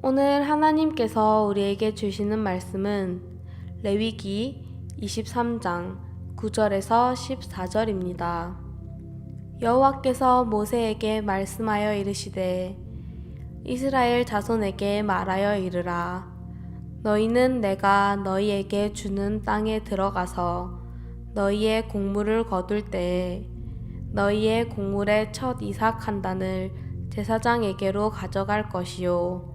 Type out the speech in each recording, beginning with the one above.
오늘 하나님께서 우리에게 주시는 말씀은 레위기 23장 9절에서 14절입니다. 여호와께서 모세에게 말씀하여 이르시되 이스라엘 자손에게 말하여 이르라. 너희는 내가 너희에게 주는 땅에 들어가서 너희의 곡물을 거둘 때에 너희의 곡물의 첫 이삭 한 단을 제사장에게로 가져갈 것이요.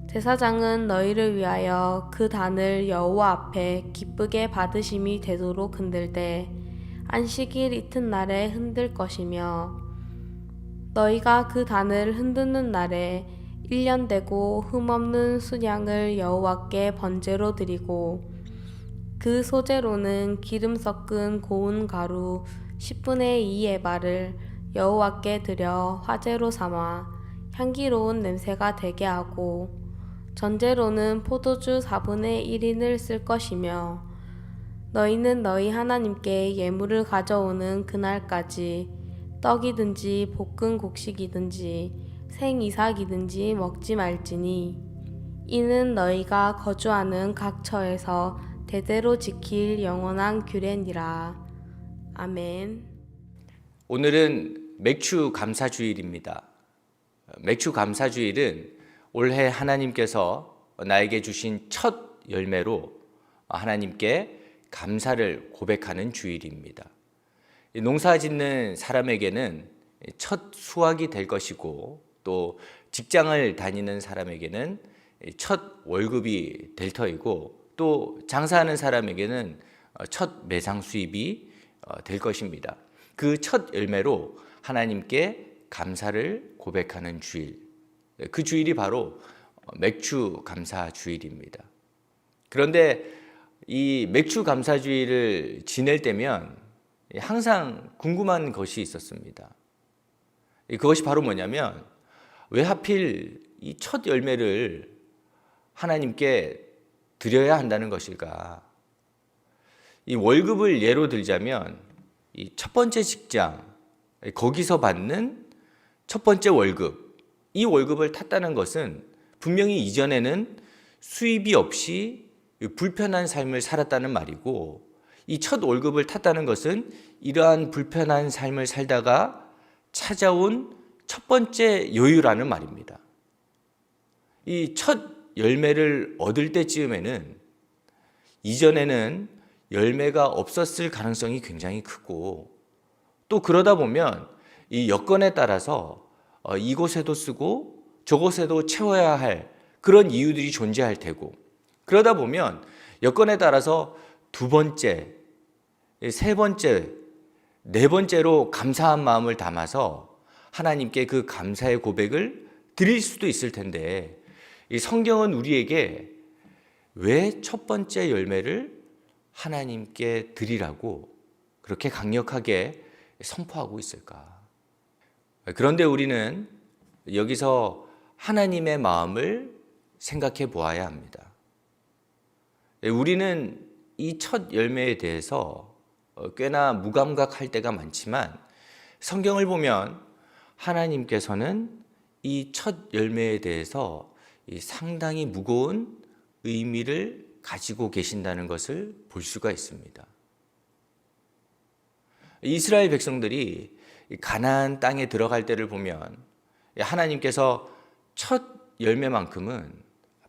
제사장은 너희를 위하여 그 단을 여호와 앞에 기쁘게 받으심이 되도록 흔들되 안식일 이튿날에 흔들 것이며 너희가 그 단을 흔드는 날에 1년 되고 흠없는 순양을 여호와께 번제로 드리고 그 소제로는 기름 섞은 고운 가루 10분의 2 에바를 여호와께 드려 화제로 삼아 향기로운 냄새가 되게 하고 전제로는 포도주 4분의 1인을 쓸 것이며 너희는 너희 하나님께 예물을 가져오는 그날까지 떡이든지 볶은 곡식이든지 생이삭이든지 먹지 말지니 이는 너희가 거주하는 각 처에서 대대로 지킬 영원한 규례니라. 아멘. 오늘은 맥주 감사주일입니다. 맥주 감사주일은 올해 하나님께서 나에게 주신 첫 열매로 하나님께 감사를 고백하는 주일입니다. 농사 짓는 사람에게는 첫 수확이 될 것이고 또 직장을 다니는 사람에게는 첫 월급이 될 터이고 또 장사하는 사람에게는 첫 매상 수입이 될 것입니다. 그 첫 열매로 하나님께 감사를 고백하는 주일, 그 주일이 바로 맥주 감사 주일입니다. 그런데 이 맥주 감사 주일을 지낼 때면 항상 궁금한 것이 있었습니다. 그것이 바로 뭐냐면 왜 하필 이 첫 열매를 하나님께 드려야 한다는 것일까? 이 월급을 예로 들자면 이 첫 번째 직장, 거기서 받는 첫 번째 월급, 이 월급을 탔다는 것은 분명히 이전에는 수입이 없이 불편한 삶을 살았다는 말이고 이 첫 월급을 탔다는 것은 이러한 불편한 삶을 살다가 찾아온 첫 번째 여유라는 말입니다. 이 첫 열매를 얻을 때쯤에는 이전에는 열매가 없었을 가능성이 굉장히 크고 또 그러다 보면 이 여건에 따라서 이곳에도 쓰고 저곳에도 채워야 할 그런 이유들이 존재할 테고 그러다 보면 여건에 따라서 두 번째, 세 번째, 네 번째로 감사한 마음을 담아서 하나님께 그 감사의 고백을 드릴 수도 있을 텐데 이 성경은 우리에게 왜 첫 번째 열매를 하나님께 드리라고 그렇게 강력하게 선포하고 있을까? 그런데 우리는 여기서 하나님의 마음을 생각해 보아야 합니다. 우리는 이 첫 열매에 대해서 꽤나 무감각할 때가 많지만 성경을 보면 하나님께서는 이 첫 열매에 대해서 상당히 무거운 의미를 가지고 계신다는 것을 볼 수가 있습니다. 이스라엘 백성들이 가나안 땅에 들어갈 때를 보면 하나님께서 첫 열매만큼은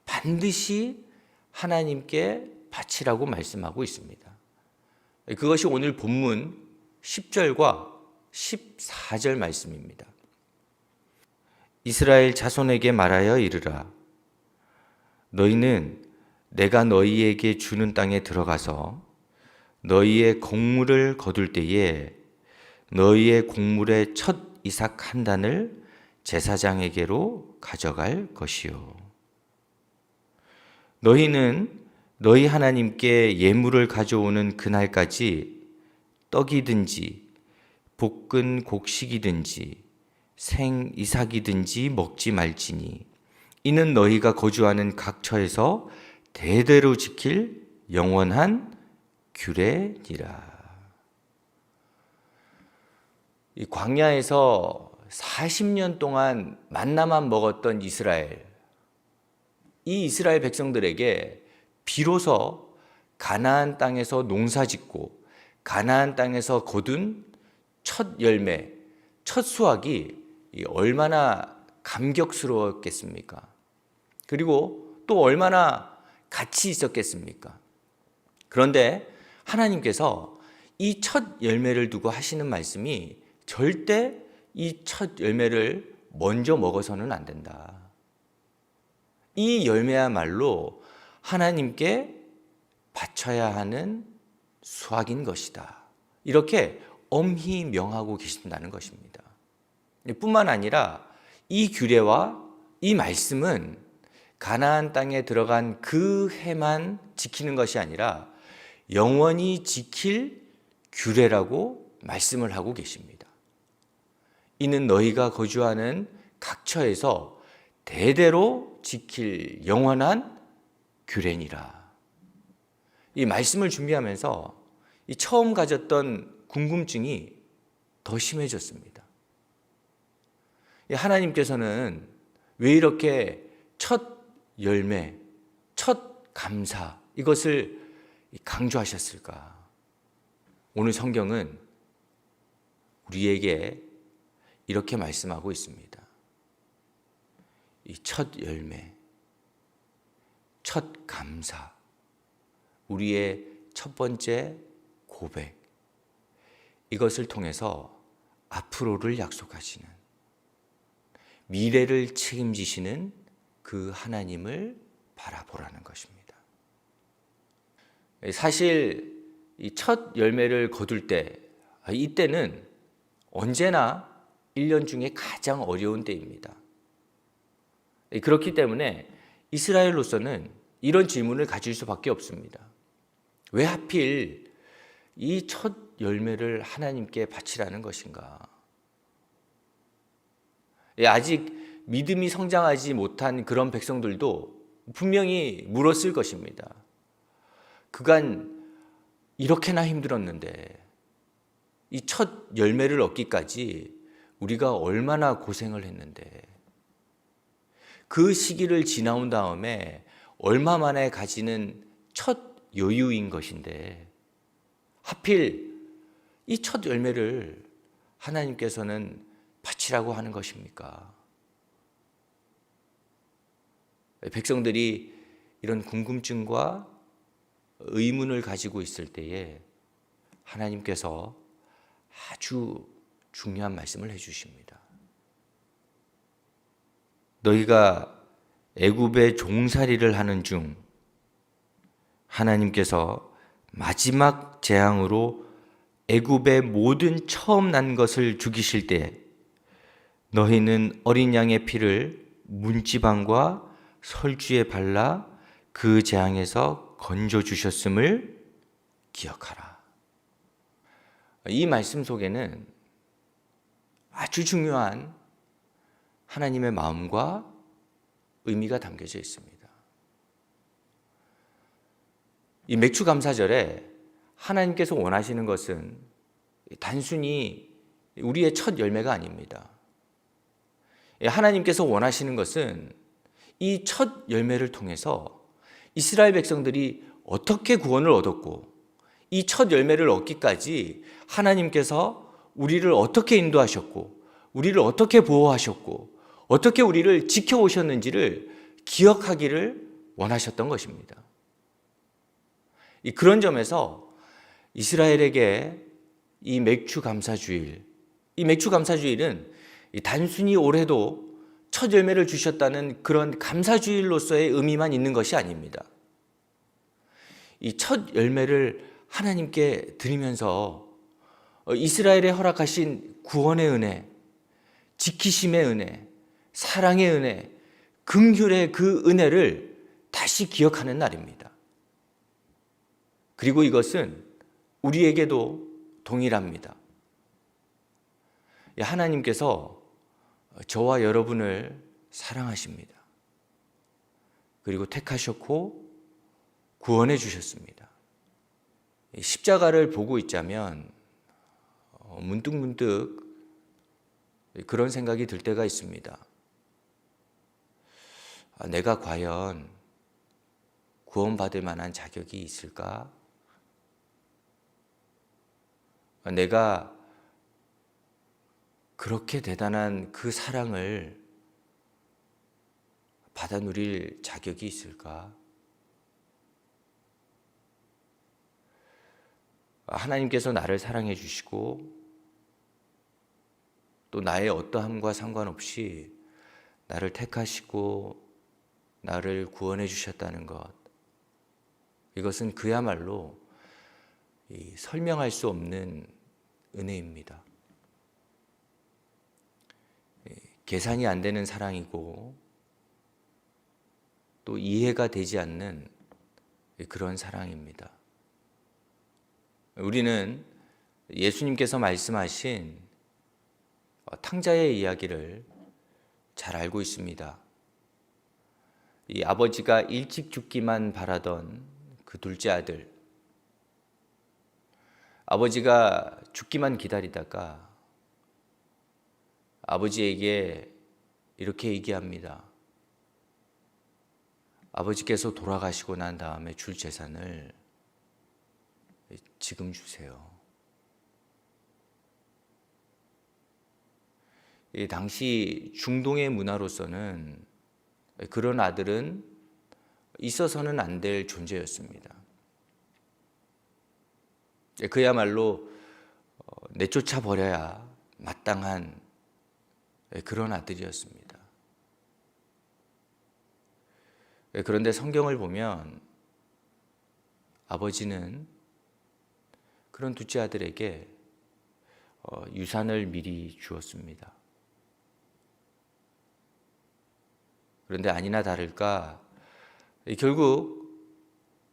반드시 하나님께 바치라고 말씀하고 있습니다. 그것이 오늘 본문 10절과 14절 말씀입니다. 이스라엘 자손에게 말하여 이르라. 너희는 내가 너희에게 주는 땅에 들어가서 너희의 곡물을 거둘 때에 너희의 곡물의 첫 이삭 한 단을 제사장에게로 가져갈 것이요. 너희는 너희 하나님께 예물을 가져오는 그날까지 떡이든지 볶은 곡식이든지 생 이삭이든지 먹지 말지니 이는 너희가 거주하는 각 처에서 대대로 지킬 영원한 규례니라. 이 광야에서 40년 동안 만나만 먹었던 이스라엘, 이 이스라엘 백성들에게 비로소 가나안 땅에서 농사짓고 가나안 땅에서 거둔 첫 열매, 첫 수확이 얼마나 감격스러웠겠습니까? 그리고 또 얼마나 가치 있었겠습니까? 그런데 하나님께서 이 첫 열매를 두고 하시는 말씀이 절대 이 첫 열매를 먼저 먹어서는 안 된다. 이 열매야말로 하나님께 바쳐야 하는 수확인 것이다. 이렇게 엄히 명하고 계신다는 것입니다. 뿐만 아니라 이 규례와 이 말씀은 가나안 땅에 들어간 그 해만 지키는 것이 아니라 영원히 지킬 규례라고 말씀을 하고 계십니다. 이는 너희가 거주하는 각처에서 대대로 지킬 영원한 규례니라. 이 말씀을 준비하면서 이 처음 가졌던 궁금증이 더 심해졌습니다. 하나님께서는 왜 이렇게 첫 열매, 첫 감사 이것을 강조하셨을까? 오늘 성경은 우리에게 이렇게 말씀하고 있습니다. 이 첫 열매, 첫 감사, 우리의 첫 번째 고백, 이것을 통해서 앞으로를 약속하시는, 미래를 책임지시는 그 하나님을 바라보라는 것입니다. 사실 이 첫 열매를 거둘 때, 이때는 언제나 1년 중에 가장 어려운 때입니다. 그렇기 때문에 이스라엘로서는 이런 질문을 가질 수밖에 없습니다. 왜 하필 이 첫 열매를 하나님께 바치라는 것인가? 아직 믿음이 성장하지 못한 그런 백성들도 분명히 물었을 것입니다. 그간 이렇게나 힘들었는데 이 첫 열매를 얻기까지 우리가 얼마나 고생을 했는데 그 시기를 지나온 다음에 얼마 만에 가지는 첫 여유인 것인데 하필 이 첫 열매를 하나님께서는 바치라고 하는 것입니까? 백성들이 이런 궁금증과 의문을 가지고 있을 때에 하나님께서 아주 중요한 말씀을 해주십니다. 너희가 애굽의 종살이를 하는 중 하나님께서 마지막 재앙으로 애굽의 모든 처음 난 것을 죽이실 때 너희는 어린 양의 피를 문지방과 설주에 발라 그 재앙에서 건져 주셨음을 기억하라. 이 말씀 속에는 아주 중요한 하나님의 마음과 의미가 담겨져 있습니다. 이 맥주감사절에 하나님께서 원하시는 것은 단순히 우리의 첫 열매가 아닙니다. 하나님께서 원하시는 것은 이 첫 열매를 통해서 이스라엘 백성들이 어떻게 구원을 얻었고 이 첫 열매를 얻기까지 하나님께서 우리를 어떻게 인도하셨고 우리를 어떻게 보호하셨고 어떻게 우리를 지켜오셨는지를 기억하기를 원하셨던 것입니다. 그런 점에서 이스라엘에게 이 맥주감사주일, 이 맥주감사주일은 단순히 올해도 첫 열매를 주셨다는 그런 감사주일로서의 의미만 있는 것이 아닙니다. 이 첫 열매를 하나님께 드리면서 이스라엘에 허락하신 구원의 은혜, 지키심의 은혜, 사랑의 은혜, 긍휼의 그 은혜를 다시 기억하는 날입니다. 그리고 이것은 우리에게도 동일합니다. 하나님께서 저와 여러분을 사랑하십니다. 그리고 택하셨고 구원해 주셨습니다. 십자가를 보고 있자면 문득문득 그런 생각이 들 때가 있습니다. 내가 과연 구원받을 만한 자격이 있을까? 내가 그렇게 대단한 그 사랑을 받아 누릴 자격이 있을까? 하나님께서 나를 사랑해 주시고 또 나의 어떠함과 상관없이 나를 택하시고 나를 구원해 주셨다는 것, 이것은 그야말로 설명할 수 없는 은혜입니다. 계산이 안 되는 사랑이고 또 이해가 되지 않는 그런 사랑입니다. 우리는 예수님께서 말씀하신 탕자의 이야기를 잘 알고 있습니다. 이 아버지가 일찍 죽기만 바라던 그 둘째 아들, 아버지가 죽기만 기다리다가 아버지에게 이렇게 얘기합니다. 아버지께서 돌아가시고 난 다음에 줄 재산을 지금 주세요. 이 당시 중동의 문화로서는 그런 아들은 있어서는 안 될 존재였습니다. 그야말로 내쫓아 버려야 마땅한 그런 아들이었습니다. 그런데 성경을 보면 아버지는 그런 둘째 아들에게 유산을 미리 주었습니다. 그런데 아니나 다를까 결국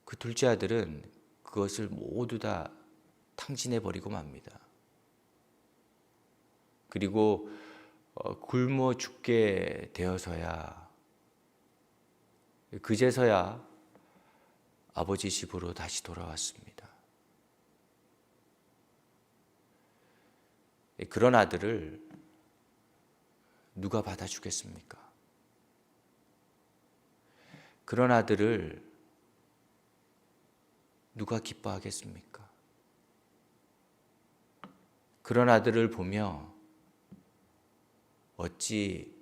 그 둘째 아들은 그것을 모두 다 탕진해 버리고 맙니다. 그리고 굶어 죽게 되어서야 그제서야 아버지 집으로 다시 돌아왔습니다. 그런 아들을 누가 받아주겠습니까? 그런 아들을 누가 기뻐하겠습니까? 그런 아들을 보며 어찌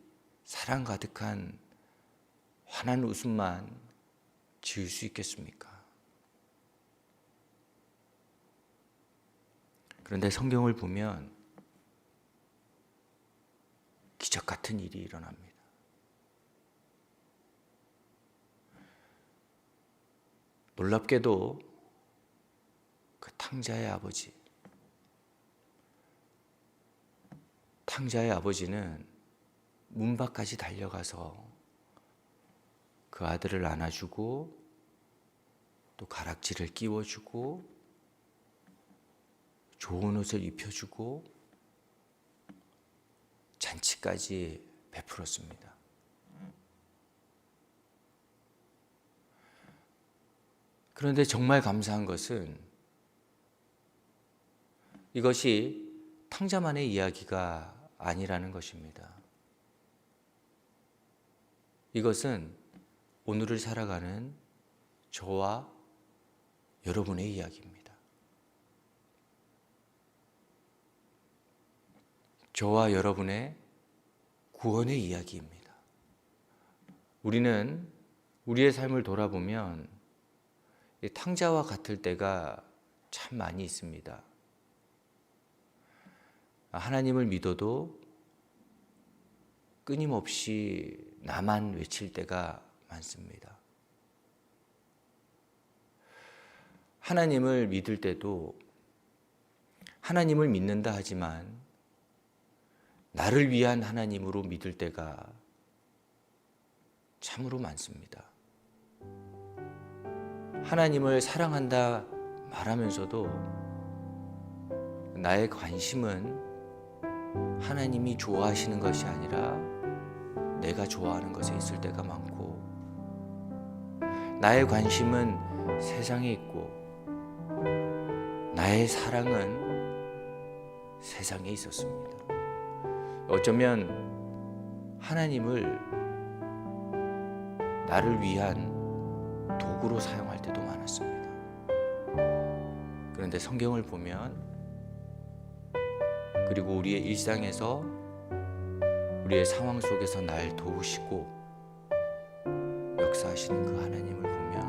사랑 가득한 환한 웃음만 지을 수 있겠습니까? 그런데 성경을 보면 기적 같은 일이 일어납니다. 놀랍게도 그 탕자의 아버지는 문 밖까지 달려가서 그 아들을 안아주고 또 가락지를 끼워주고 좋은 옷을 입혀주고 잔치까지 베풀었습니다. 그런데 정말 감사한 것은 이것이 탕자만의 이야기가 아니라는 것입니다. 이것은 오늘을 살아가는 저와 여러분의 이야기입니다. 저와 여러분의 구원의 이야기입니다. 우리는 우리의 삶을 돌아보면 탕자와 같을 때가 참 많이 있습니다. 하나님을 믿어도 끊임없이 나만 외칠 때가 많습니다. 하나님을 믿을 때도 하나님을 믿는다 하지만 나를 위한 하나님으로 믿을 때가 참으로 많습니다. 하나님을 사랑한다 말하면서도 나의 관심은 하나님이 좋아하시는 것이 아니라 내가 좋아하는 것에 있을 때가 많고, 나의 관심은 세상에 있고 나의 사랑은 세상에 있었습니다. 어쩌면 하나님을 나를 위한 도구로 사용할 때도 많았습니다. 그런데 성경을 보면, 그리고 우리의 일상에서 우리의 상황 속에서 날 도우시고 역사하시는 그 하나님을 보면,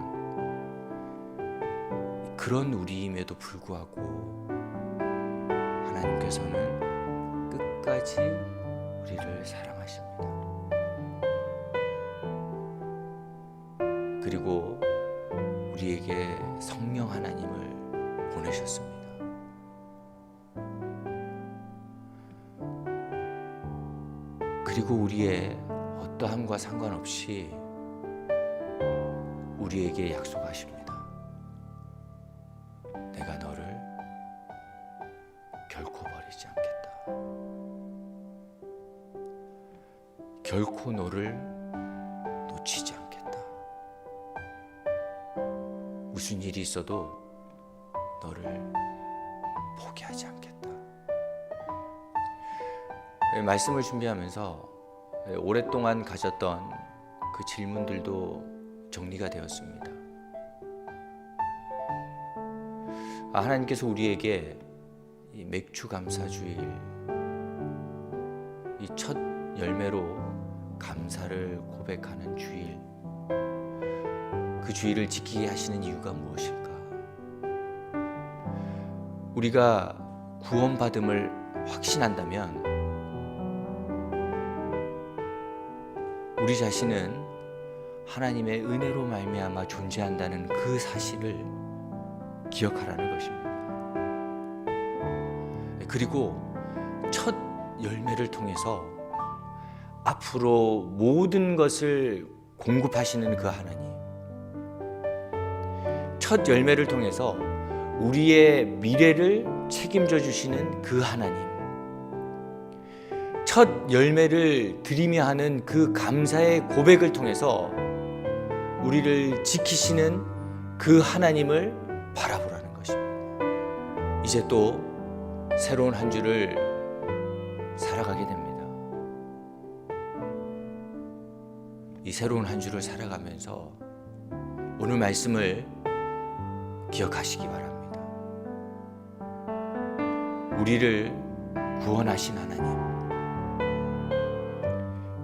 그런 우리임에도 불구하고 하나님께서는 끝까지 우리를 사랑하십니다. 그리고 우리에게 성령 하나님을 보내셨습니다. 그리고 우리의 어떠함과 상관없이 우리에게 약속하십니다. 내가 너를 결코 버리지 않겠다. 결코 너를 놓치지 않겠다. 무슨 일이 있어도 너를 포기하지 않겠다. 말씀을 준비하면서 오랫동안 가졌던 그 질문들도 정리가 되었습니다. 하나님께서 우리에게 이 맥주 감사주일, 이 첫 열매로 감사를 고백하는 주일, 그 주일을 지키게 하시는 이유가 무엇일까? 우리가 구원받음을 확신한다면 우리 자신은 하나님의 은혜로 말미암아 존재한다는 그 사실을 기억하라는 것입니다. 그리고 첫 열매를 통해서 앞으로 모든 것을 공급하시는 그 하나님, 첫 열매를 통해서 우리의 미래를 책임져 주시는 그 하나님, 첫 열매를 드리며 하는 그 감사의 고백을 통해서 우리를 지키시는 그 하나님을 바라보라는 것입니다. 이제 또 새로운 한 주를 살아가게 됩니다. 이 새로운 한 주를 살아가면서 오늘 말씀을 기억하시기 바랍니다. 우리를 구원하신 하나님,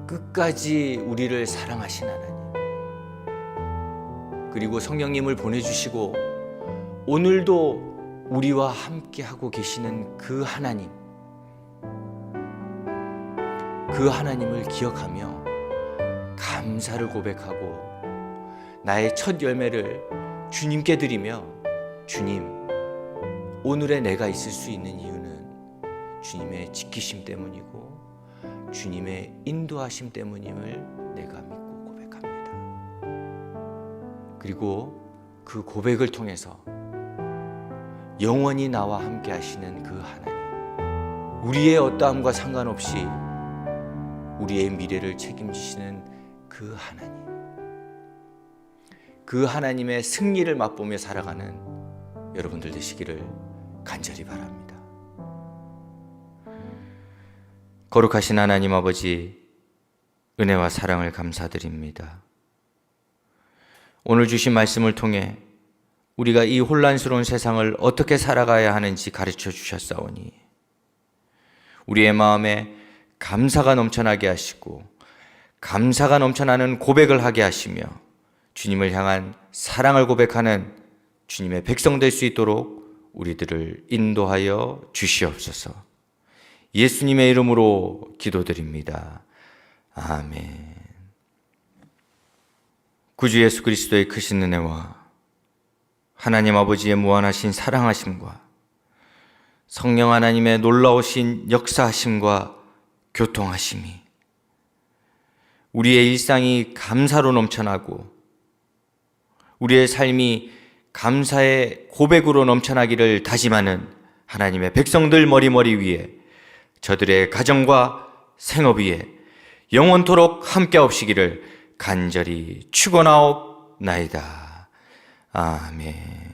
끝까지 우리를 사랑하신 하나님, 그리고 성령님을 보내주시고 오늘도 우리와 함께 하고 계시는 그 하나님, 그 하나님을 기억하며 감사를 고백하고 나의 첫 열매를 주님께 드리며, 주님, 오늘의 내가 있을 수 있는 이유는 주님의 지키심 때문이고 주님의 인도하심 때문임을 내가 믿고 고백합니다. 그리고 그 고백을 통해서 영원히 나와 함께 하시는 그 하나님, 우리의 어떠함과 상관없이 우리의 미래를 책임지시는 그 하나님, 그 하나님의 승리를 맛보며 살아가는 여러분들 되시기를 간절히 바랍니다. 거룩하신 하나님 아버지, 은혜와 사랑을 감사드립니다. 오늘 주신 말씀을 통해 우리가 이 혼란스러운 세상을 어떻게 살아가야 하는지 가르쳐 주셨사오니 우리의 마음에 감사가 넘쳐나게 하시고 감사가 넘쳐나는 고백을 하게 하시며 주님을 향한 사랑을 고백하는 주님의 백성 될 수 있도록 우리들을 인도하여 주시옵소서. 예수님의 이름으로 기도드립니다. 아멘. 구주 예수 그리스도의 크신 은혜와 하나님 아버지의 무한하신 사랑하심과 성령 하나님의 놀라우신 역사하심과 교통하심이 우리의 일상이 감사로 넘쳐나고 우리의 삶이 감사의 고백으로 넘쳐나기를 다짐하는 하나님의 백성들 머리머리 위에, 저들의 가정과 생업 위에 영원토록 함께 하시기를 간절히 축원하옵나이다. 아멘.